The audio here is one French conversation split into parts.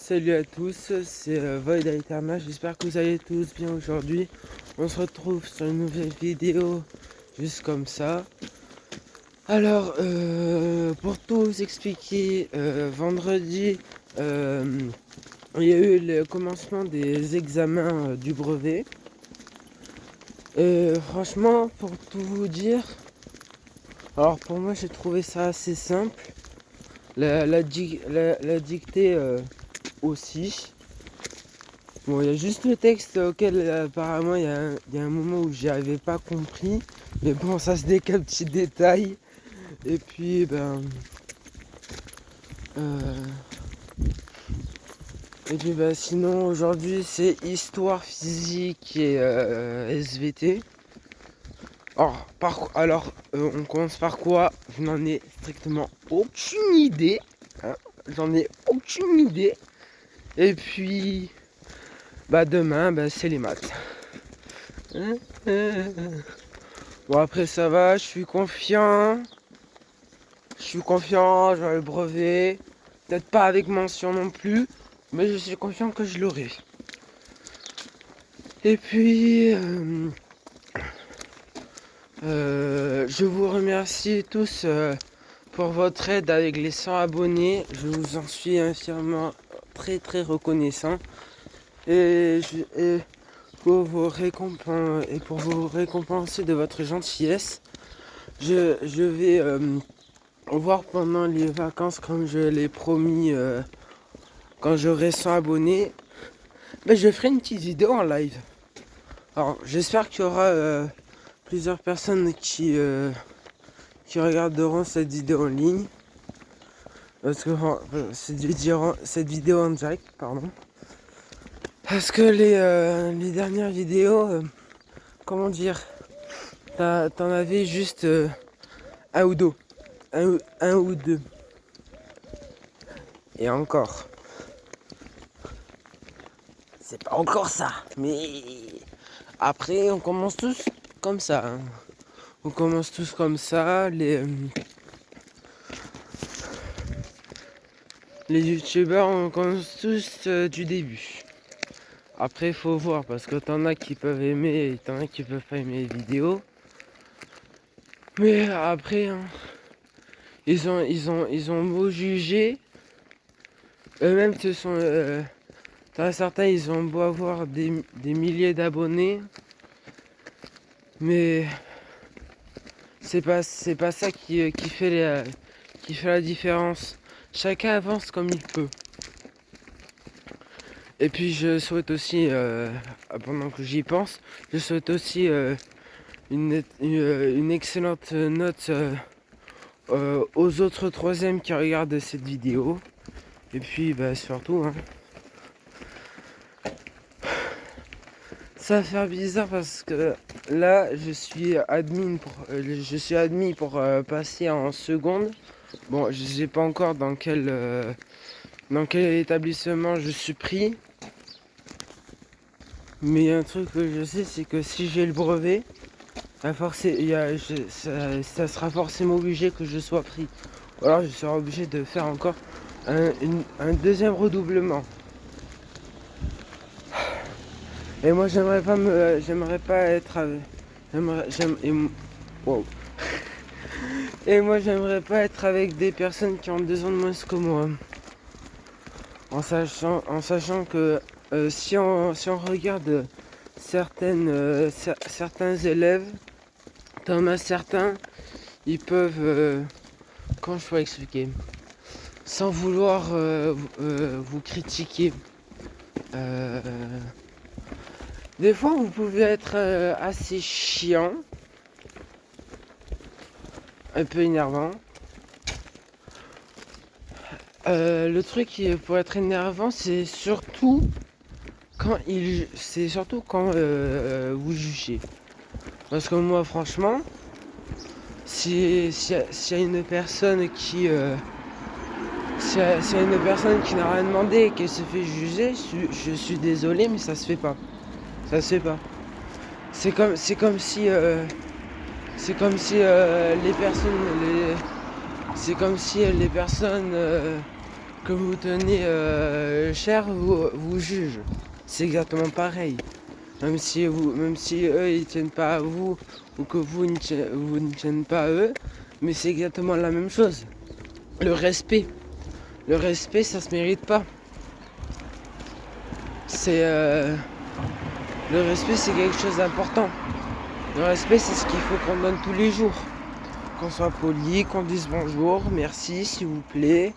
Salut à tous, c'est Void Aetherna, j'espère que vous allez tous bien aujourd'hui. On se retrouve sur une nouvelle vidéo, juste comme ça. Alors, pour tout vous expliquer, vendredi, il y a eu le commencement des examens du brevet. Franchement, pour tout vous dire, alors pour moi j'ai trouvé ça assez simple. La dictée aussi. Bon, il y a juste le texte auquel apparemment il y a un moment où j'y avais pas compris. Mais bon, ça c'est des petits détails. Et puis, euh, sinon aujourd'hui c'est histoire, physique et SVT. Alors, on commence par quoi? Je n'en ai strictement aucune idée. Hein. J'en ai aucune idée. Et puis, demain, c'est les maths. Bon, après ça va, je suis confiant. J'aurai le brevet. Peut-être pas avec mention non plus, mais je suis confiant que je l'aurai. Et puis, je vous remercie tous pour votre aide avec les 100 abonnés. Je vous en suis infiniment très très reconnaissant. Et pour vous récompenser de votre gentillesse, je vais voir pendant les vacances, comme je l'ai promis, quand j'aurai 100 abonnés, je ferai une petite vidéo en live. Alors j'espère qu'il y aura plusieurs personnes qui regarderont cette vidéo en ligne. Parce que cette vidéo en direct, pardon. Parce que les dernières vidéos, comment dire, t'en avais juste un ou deux. Un ou deux. Et encore. C'est pas encore ça. Mais après, on commence tous comme ça. Hein. On commence tous comme ça. Les youtubeurs, on commence tous du début. Après, il faut voir parce que t'en as qui peuvent aimer et t'en as qui peuvent pas aimer les vidéos. Mais après, hein, ils ont beau juger. Eux-mêmes se sont. T'en as certains, ils ont beau avoir des milliers d'abonnés. Mais c'est pas ça qui fait la différence. Chacun avance comme il peut. Et puis je souhaite aussi, pendant que j'y pense, je souhaite aussi une excellente note aux autres troisièmes qui regardent cette vidéo. Et puis surtout, hein, ça va faire bizarre parce que là je suis admis pour passer en seconde. Bon, je sais pas encore dans quel établissement je suis pris. Mais il y a un truc que je sais, c'est que si j'ai le brevet, ça sera forcément obligé que je sois pris. Ou alors je serai obligé de faire encore un deuxième redoublement. Et moi j'aimerais pas être wow. Et moi j'aimerais pas être avec des personnes qui ont 2 ans de moins que moi. En sachant que si on regarde certains élèves, t'en as certains, ils peuvent, comment je pourrais expliquer, sans vouloir vous critiquer. Des fois vous pouvez être assez chiant, un peu énervant. Le truc qui pourrait être énervant, c'est surtout quand vous jugez. Parce que moi, franchement, s'il y a une personne qui n'a rien demandé et qu'elle se fait juger, je suis désolé, mais ça se fait pas. Ça se fait pas. C'est comme si les personnes que vous tenez cher vous juge. C'est exactement pareil. Même si eux ils tiennent pas à vous ou que vous ne tiennent pas à eux, mais c'est exactement la même chose. Le respect, ça se mérite pas. Le respect, c'est quelque chose d'important. Le respect, c'est ce qu'il faut qu'on donne tous les jours. Qu'on soit poli, qu'on dise bonjour, merci, s'il vous plaît.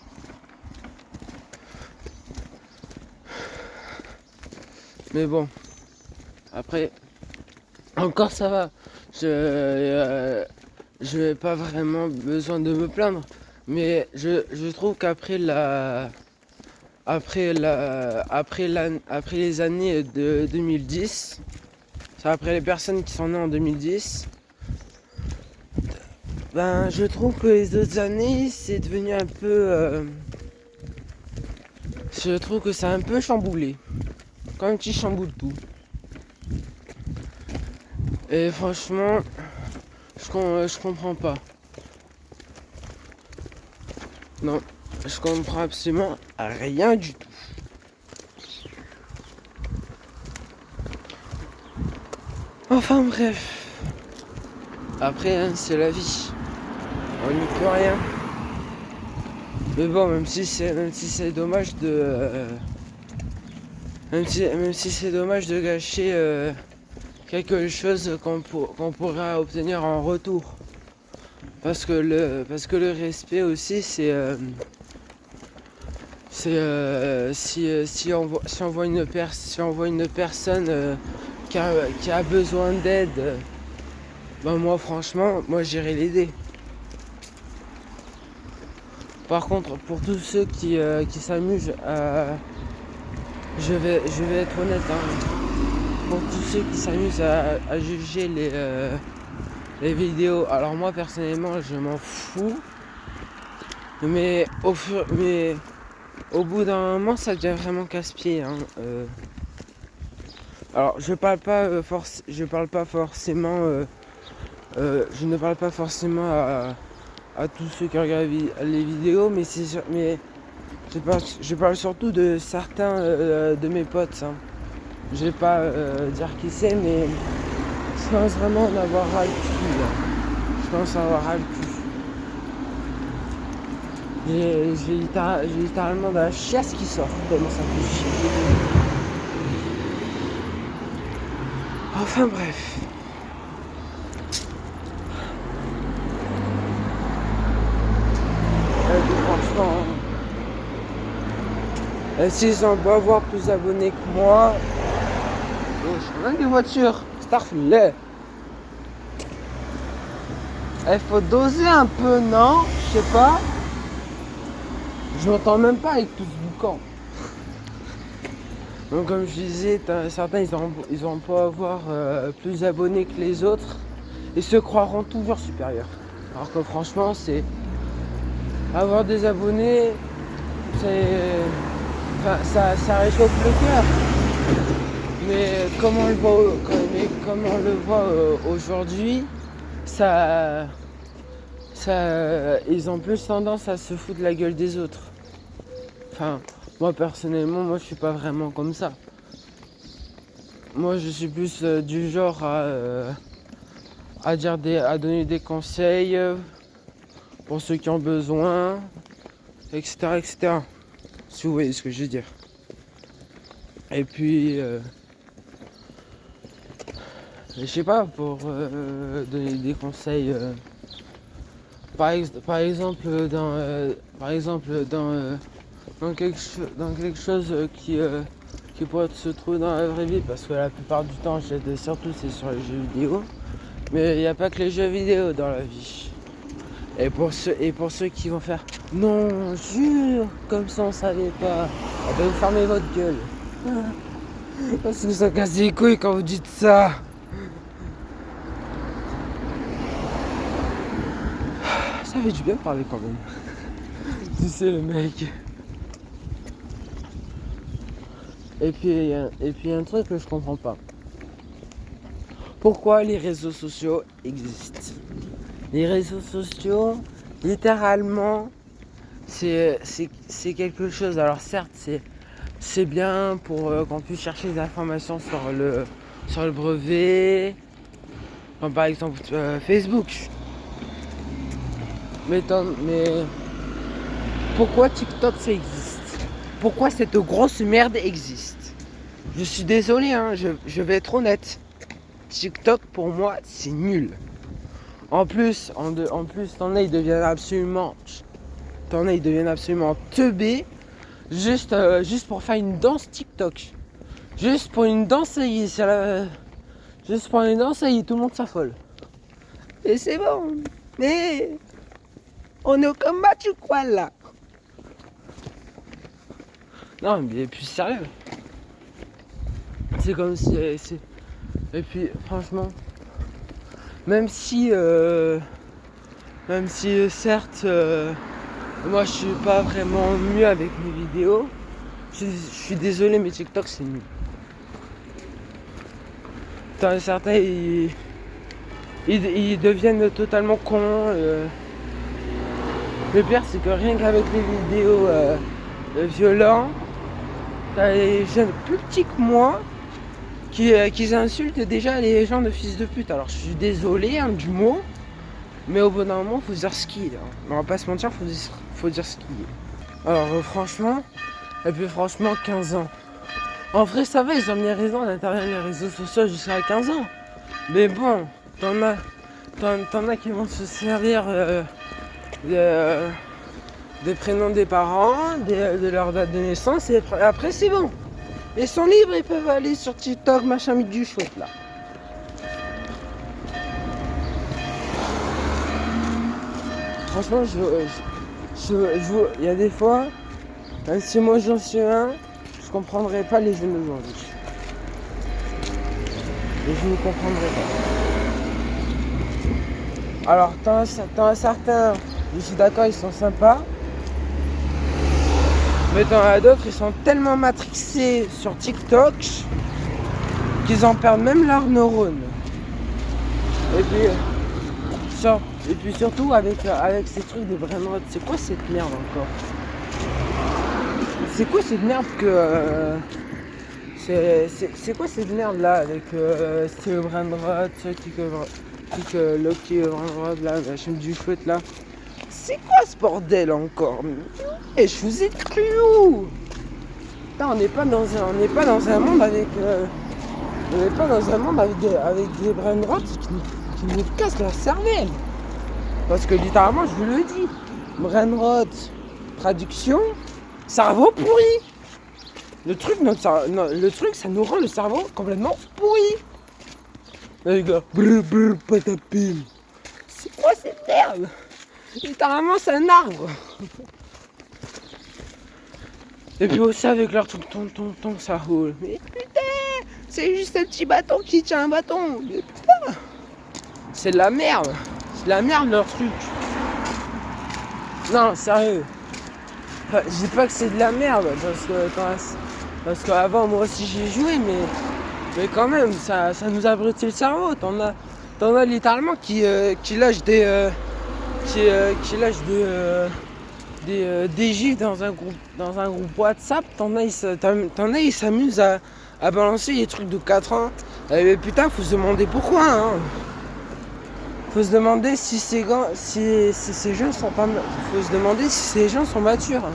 Mais bon, après, encore ça va. Je n'ai pas vraiment besoin de me plaindre. Mais je trouve qu'après après les années de 2010, c'est après les personnes qui sont nées en 2010, ben je trouve que les autres années c'est devenu un peu je trouve que c'est un peu chamboulé, comme tu chamboules tout. Et franchement je comprends pas. Non, je comprends absolument rien du tout. Enfin bref. Après, hein, c'est la vie. On n'y peut rien. Mais bon, même si c'est dommage de. Même si c'est dommage de gâcher quelque chose qu'on pourra obtenir en retour. Parce que le respect aussi, c'est. Si on voit une personne qui a besoin d'aide, ben moi franchement, j'irai l'aider. Par contre, pour tous ceux qui s'amusent à... Je vais être honnête, hein. Pour tous ceux qui s'amusent à juger les vidéos, alors moi personnellement je m'en fous. Mais au bout d'un moment ça devient vraiment casse-pied, hein. Alors je ne parle pas forcément à tous ceux qui regardent les vidéos, mais je parle surtout de certains de mes potes, hein. Je vais pas dire qui c'est, mais je pense vraiment en avoir ras le cul, là. Je pense avoir ras le cul. J'ai littéralement de la chiasse qui sort, tellement ça fait chier. Enfin bref. Franchement, s'ils ont beau avoir plus d'abonnés que moi, je suis des voitures, Starfleet. Il faut doser un peu, non? Je sais pas. Je m'entends même pas avec tout ce boucan. Donc comme je disais, certains ils ont pas avoir plus d'abonnés que les autres et se croiront toujours supérieurs. Alors que franchement, c'est avoir des abonnés, ça réchauffe le cœur. Mais comme on le voit aujourd'hui, ils ont plus tendance à se foutre de la gueule des autres. Enfin, moi personnellement, je suis pas vraiment comme ça. Moi je suis plus du genre à donner des conseils pour ceux qui ont besoin, etc. Si vous voyez ce que je veux dire. Et puis je sais pas, pour donner des conseils par exemple dans quelque chose qui pourrait se trouver dans la vraie vie, parce que la plupart du temps j'aide surtout c'est sur les jeux vidéo, mais il n'y a pas que les jeux vidéo dans la vie. Et pour ceux qui vont faire non, jure, comme ça on savait pas, vous fermez votre gueule. Parce que ça casse les couilles quand vous dites ça. Ça fait du bien de parler quand même. Tu sais le mec. Et puis il y a un truc que je comprends pas. Pourquoi les réseaux sociaux existent? Les réseaux sociaux, littéralement, c'est quelque chose. Alors certes, c'est bien pour qu'on puisse chercher des informations sur le brevet, comme par exemple Facebook. Mais pourquoi TikTok ça existe? Pourquoi cette grosse merde existe? Je suis désolé, hein, je vais être honnête. TikTok pour moi c'est nul. En plus, t'en as, ils deviennent absolument teubés juste pour faire une danse TikTok. Juste pour une danse, ça y est, juste pour une danse, ça y est, tout le monde s'affole. Et c'est bon. Mais on est au combat du quoi là? Non mais plus sérieux. C'est comme si. Et puis franchement, même si certes moi je suis pas vraiment mieux avec mes vidéos, je suis désolé mais TikTok c'est nul. Certains ils deviennent totalement cons. Le pire c'est que rien qu'avec les vidéos violentes, t'as des jeunes plus petits que moi qui insultent déjà les gens de fils de pute. Alors je suis désolé hein, du mot, mais au bout d'un moment faut dire ce qu'il est. On va pas se mentir, faut dire ce qu'il est. Alors franchement, et puis franchement 15 ans. En vrai ça va, ils ont mis raison d'interdire les réseaux sociaux jusqu'à 15 ans. Mais bon, t'en as qui vont se servir des prénoms des parents, de leur date de naissance, et après c'est bon. Ils sont libres, ils peuvent aller sur TikTok, machin, mis du chouette là. Franchement, il y a des fois, même si moi j'en suis un, je comprendrais pas les jeunes d'aujourd'hui. Et je ne comprendrais pas. Alors, t'en as certains, je suis d'accord, ils sont sympas. Mais t'en as d'autres, ils sont tellement matrixés sur TikTok qu'ils en perdent même leurs neurones. Et puis surtout avec ces trucs de vraiment, c'est quoi cette merde encore? C'est quoi cette merde que c'est quoi cette merde là avec ce brainrot, ce Loki brainrot là, la chaîne du chouette là? C'est quoi ce bordel encore? Et je vous ai cru où? Putain, on n'est pas dans un monde avec des brainrots qui nous cassent la cervelle. Parce que littéralement, je vous le dis, brainrot, traduction, cerveau pourri. Le truc, ça nous rend le cerveau complètement pourri. Les gars, patapim. C'est quoi cette merde? Littéralement, c'est un arbre. Et puis aussi avec leur truc, ton, ça roule. Mais putain, c'est juste un petit bâton qui tient un bâton. Mais putain, c'est de la merde. C'est de la merde leur truc. Non, sérieux. Enfin, je dis pas que c'est de la merde, parce qu'avant moi aussi j'ai joué, mais quand même, ça nous a brûlé le cerveau. T'en as littéralement qui lâchent des gifs dans un groupe WhatsApp. T'en as ils s'amusent à balancer les trucs de 4 ans. Mais putain, faut se demander pourquoi, hein. Faut se demander si ces gens sont pas. Faut se demander si ces gens sont matures. Hein.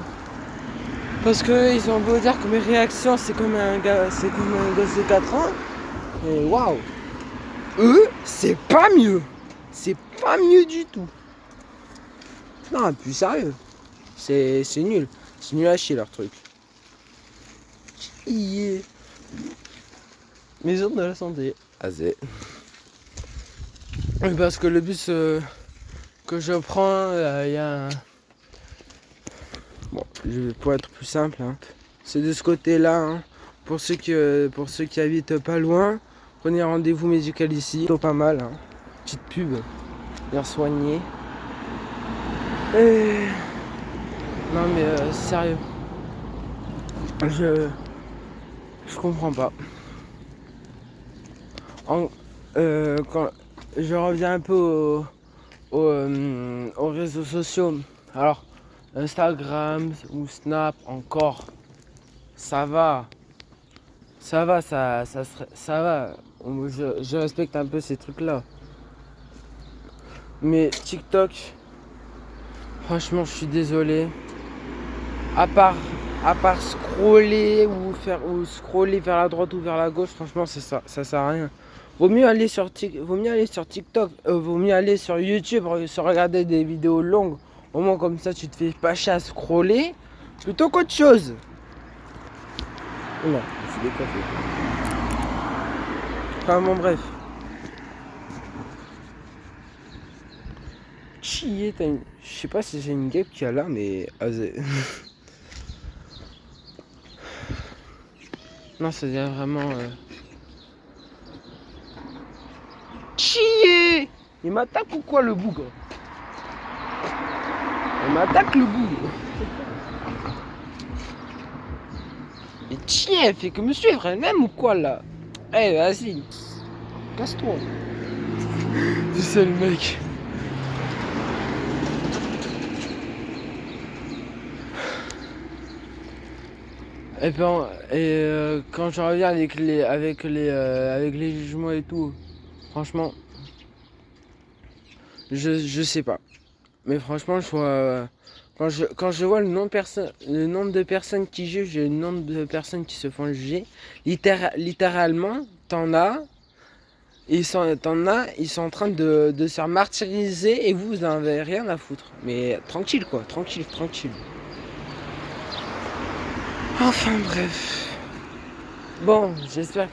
Parce que ils ont beau dire que mes réactions c'est comme un gosse de 4 ans. Et waouh! Eux, c'est pas mieux. C'est pas mieux du tout. Non, plus sérieux. C'est nul. C'est nul à chier leur truc. Yeah. Maison de la santé. Azé. Parce que le bus que je prends, il y a un... Bon, pour être plus simple, hein, c'est de ce côté-là. Hein. Pour ceux qui habitent pas loin, prenez rendez-vous médical ici. Plutôt pas mal. Hein. Petite pub. Bien soigné. Et... Non mais sérieux. Je comprends pas. Quand je reviens un peu aux réseaux sociaux. Alors, Instagram ou Snap encore. Ça va. Ça va, ça va. Je respecte un peu ces trucs-là. Mais TikTok, franchement, je suis désolé. À part, à part scroller ou scroller vers la droite ou vers la gauche, franchement, c'est ça sert à rien. Vaut mieux aller sur TikTok, vaut mieux aller sur YouTube, se regarder des vidéos longues. Au moins comme ça, tu te fais pas chier à scroller plutôt qu'autre chose. Non, je suis décoiffé. Enfin bon, bref. Chier, je sais pas si j'ai une guêpe qui a là, mais non, ça devient vraiment chier. Il m'attaque ou quoi le bougre? Il m'attaque le bougre. Et chier, elle fait que me suivre elle-même ou quoi là? Eh, vas-y. Casse-toi. C'est ça le mec. Et puis, quand je reviens avec les jugements et tout, franchement, je sais pas. Mais franchement, quand je vois le nombre de personnes qui jugent et le nombre de personnes qui se font juger, littéralement, ils sont en train de se faire martyriser et vous en avez rien à foutre. Mais tranquille quoi, tranquille. Enfin bref. Bon, j'espère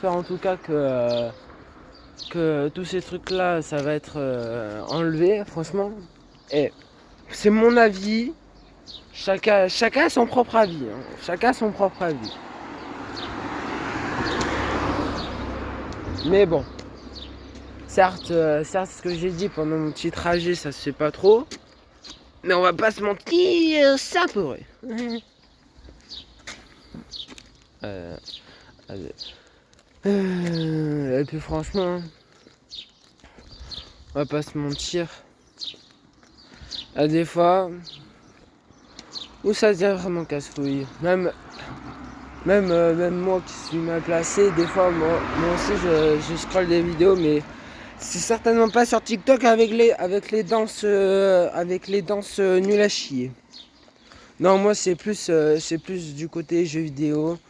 en tout cas que tous ces trucs là, ça va être enlevé, franchement. Et c'est mon avis. Chacun a son propre avis. Hein. Chacun a son propre avis. Mais bon. Certes, ce que j'ai dit pendant mon petit trajet, ça se fait pas trop. Mais on va pas se mentir, ça pourrait. Et puis franchement, on va pas se mentir. À des fois, où ça devient vraiment casse-couille. Même moi qui suis mal placé, des fois, moi aussi, je scrolle des vidéos, mais c'est certainement pas sur TikTok avec les danses nulles à chier. Non, moi, c'est plus du côté jeux vidéo.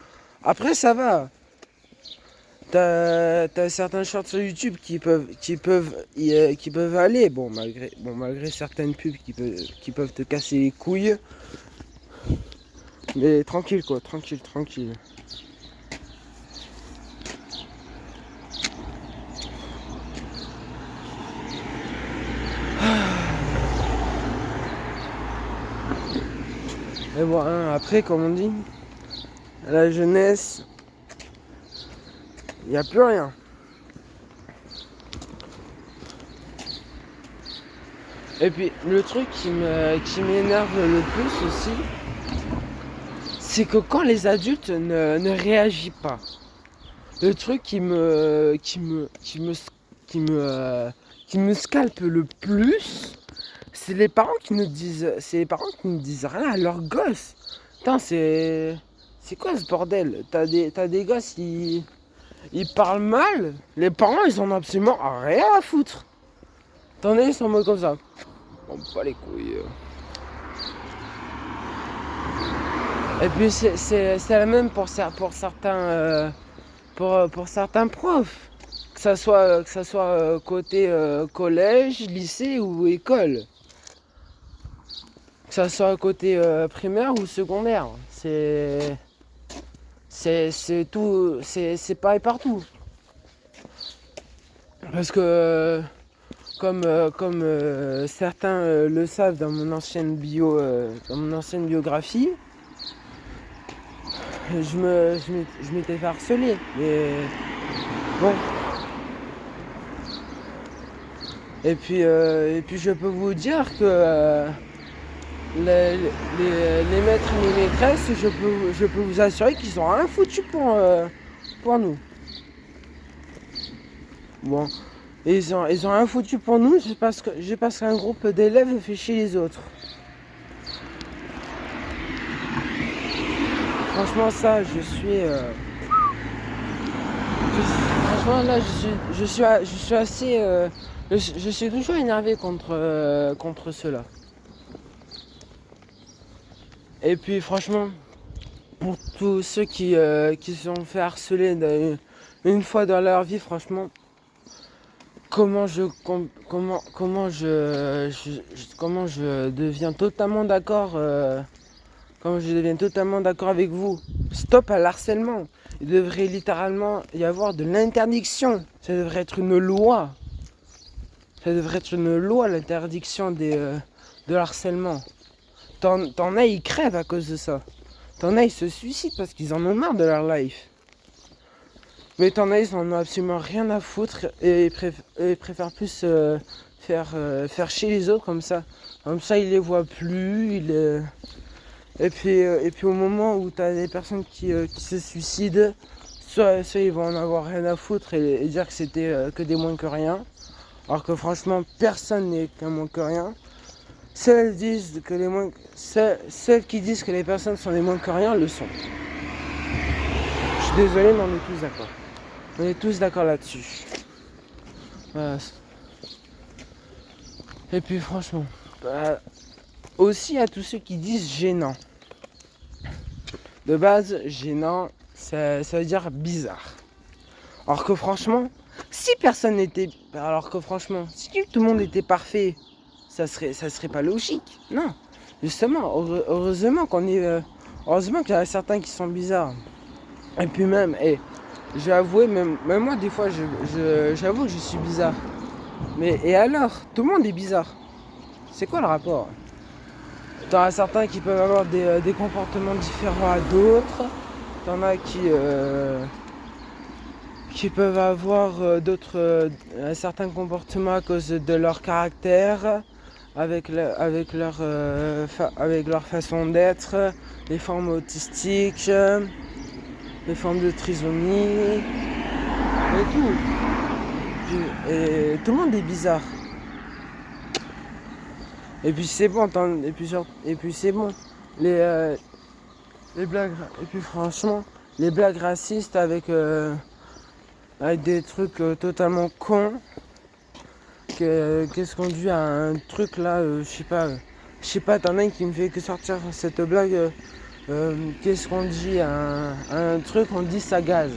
Après, ça va. T'as certains shorts sur YouTube qui peuvent aller, malgré certaines pubs qui peuvent te casser les couilles. Mais tranquille quoi, tranquille. Et bon, hein, après, comme on dit, à la jeunesse, il n'y a plus rien. Et puis, le truc qui m'énerve le plus aussi, c'est que quand les adultes ne réagissent pas, le truc qui me scalpe le plus, c'est les parents qui ne disent rien à leurs gosses. Putain, c'est quoi ce bordel? T'as des gosses, ils parlent mal, les parents ils en ont absolument rien à foutre. Attendez, ils sont en mode comme ça. On pas les couilles. Et puis c'est la même pour certains pour certains profs. Que ça soit côté collège, lycée ou école. Que ça soit côté primaire ou secondaire. C'est tout, c'est pareil partout. Parce que comme certains le savent dans mon ancienne biographie, je m'étais fait harceler. Mais bon. Et puis je peux vous dire que les maîtres et les maîtresses, je peux vous assurer qu'ils ont rien foutu pour nous. Bon, et ils ont rien foutu pour nous, j'ai parce qu'un groupe d'élèves fait chier les autres. Franchement, ça, franchement, là, je suis assez... je suis toujours énervé contre cela. Et puis, franchement, pour tous ceux qui se sont fait harceler une fois dans leur vie, franchement, comment je deviens totalement d'accord avec vous. Stop à l'harcèlement. Il devrait littéralement y avoir de l'interdiction. Ça devrait être une loi. Ça devrait être une loi, l'interdiction de harcèlement. T'en as, ils crèvent à cause de ça. T'en as, ils se suicident parce qu'ils en ont marre de leur life. Mais t'en as, ils en ont absolument rien à foutre et ils préfèrent plus faire chier les autres comme ça. Comme ça, ils les voient plus. Et puis au moment où t'as des personnes qui se suicident, soit ils vont en avoir rien à foutre et dire que c'était que des moins que rien. Alors que franchement, personne n'est qu'un moins que rien. Celles qui disent que les personnes sont des moins que rien le sont. Je suis désolé, mais on est tous d'accord. On est tous d'accord là-dessus. Voilà. Et puis franchement, aussi à tous ceux qui disent gênant. De base, gênant, ça veut dire bizarre. Alors que franchement, si tout le monde était parfait, ça serait pas logique. Non. Justement, heureusement heureusement qu'il y en a certains qui sont bizarres. Et puis même, j'ai avoué, même moi des fois, j'avoue que je suis bizarre. Mais et alors, tout le monde est bizarre. C'est quoi le rapport? T'en as certains qui peuvent avoir des comportements différents à d'autres. T'en as qui peuvent avoir certains comportements à cause de leur caractère, avec leur façon d'être, les formes autistiques, les formes de trisomie, et tout. Et tout le monde est bizarre. Et puis c'est bon, c'est bon. Les blagues, et puis franchement, les blagues racistes avec des trucs totalement cons, qu'est-ce qu'on dit à un truc là, je sais pas, t'en as un qui me fait que sortir cette blague, qu'est-ce qu'on dit à un truc, on dit ça gaze.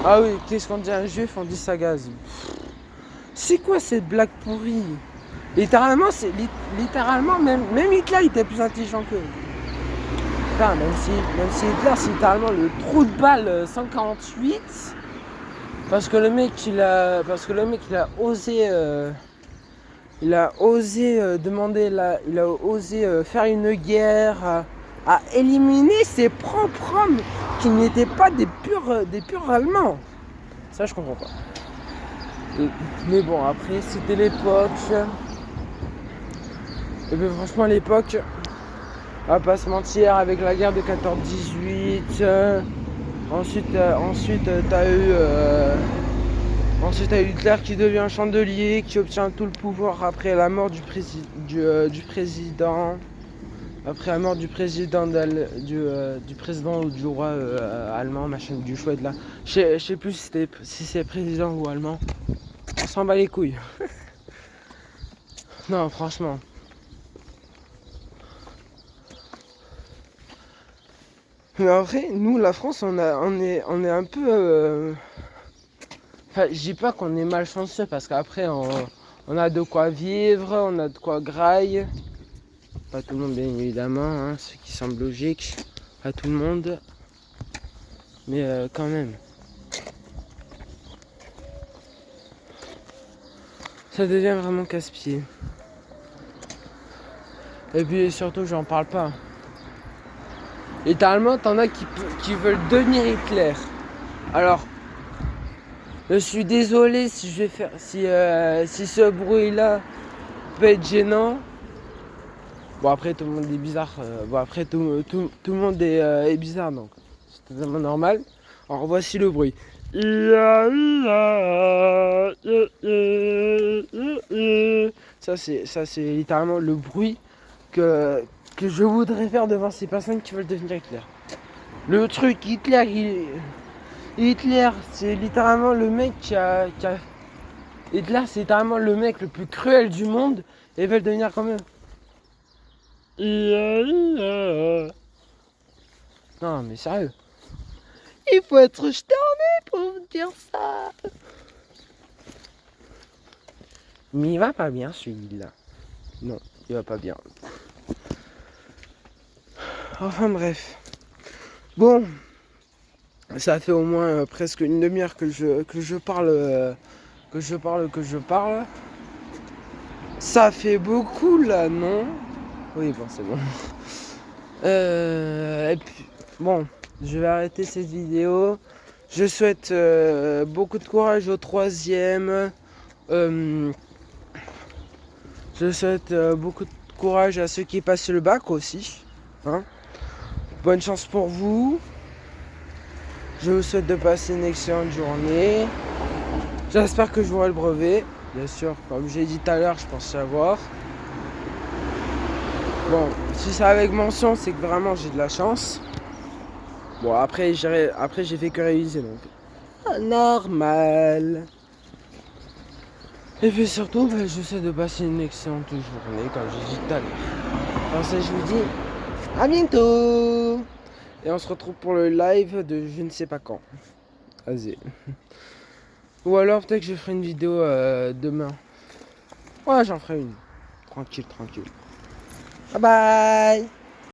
Ah oui, qu'est-ce qu'on dit à un juif, on dit ça gaze. C'est quoi cette blague pourrie? Littéralement, même Hitler il était plus intelligent qu'eux. Putain, même si Hitler c'est littéralement le trou de balle 148, parce que le mec il a osé il a osé faire une guerre à éliminer ses propres hommes qui n'étaient pas des purs Allemands. Ça je comprends pas. Mais bon, après c'était l'époque. Et bien franchement l'époque, on va pas se mentir, avec la guerre de 14-18, ensuite t'as eu Hitler qui devient un chandelier, qui obtient tout le pouvoir après la mort du président, après la mort du président du président ou du roi allemand, machin, du chouette là. Je sais plus si c'est président ou allemand. On s'en bat les couilles. Non, franchement. Mais en vrai, nous, la France, on est un peu... Enfin, je dis pas qu'on est malchanceux parce qu'après, on a de quoi vivre, on a de quoi graille. Pas tout le monde, bien évidemment, hein, ce qui semble logique. Pas tout le monde. Mais quand même. Ça devient vraiment casse-pied. Et puis surtout, j'en parle pas. Littéralement, t'en as qui veulent devenir Hitler. Alors, je suis désolé si si ce bruit-là peut être gênant. Bon après tout le monde est bizarre. Bon après tout le monde est bizarre donc c'est totalement normal. Alors voici le bruit. Ça c'est littéralement le bruit que que je voudrais faire devant ces personnes qui veulent devenir Hitler. Le truc, Hitler, c'est littéralement le mec Hitler, c'est littéralement le mec le plus cruel du monde et ils veulent devenir comme eux. Non, mais sérieux. Il faut être sterne pour me dire ça. Mais il va pas bien celui-là. Non, il va pas bien. Enfin bref. Bon. Ça fait au moins presque une demi-heure que je parle. Que je parle. Ça fait beaucoup là, non? Oui, bon, c'est bon. Et puis, bon, je vais arrêter cette vidéo. Je souhaite beaucoup de courage au troisième. Je souhaite beaucoup de courage à ceux qui passent le bac aussi. Hein. Bonne chance pour vous. Je vous souhaite de passer une excellente journée. J'espère que je j'aurai le brevet. Bien sûr, comme j'ai dit tout à l'heure, je pense savoir. Bon, si c'est avec mention, c'est que vraiment j'ai de la chance. Bon, après j'ai fait que réviser, donc normal. Et puis surtout, je vous souhaite de passer une excellente journée, comme j'ai dit tout à l'heure. Alors ça, je vous dis à bientôt. Et on se retrouve pour le live de je ne sais pas quand. Vas-y. Ou alors peut-être que je ferai une vidéo demain. Ouais, j'en ferai une. Tranquille. Bye bye.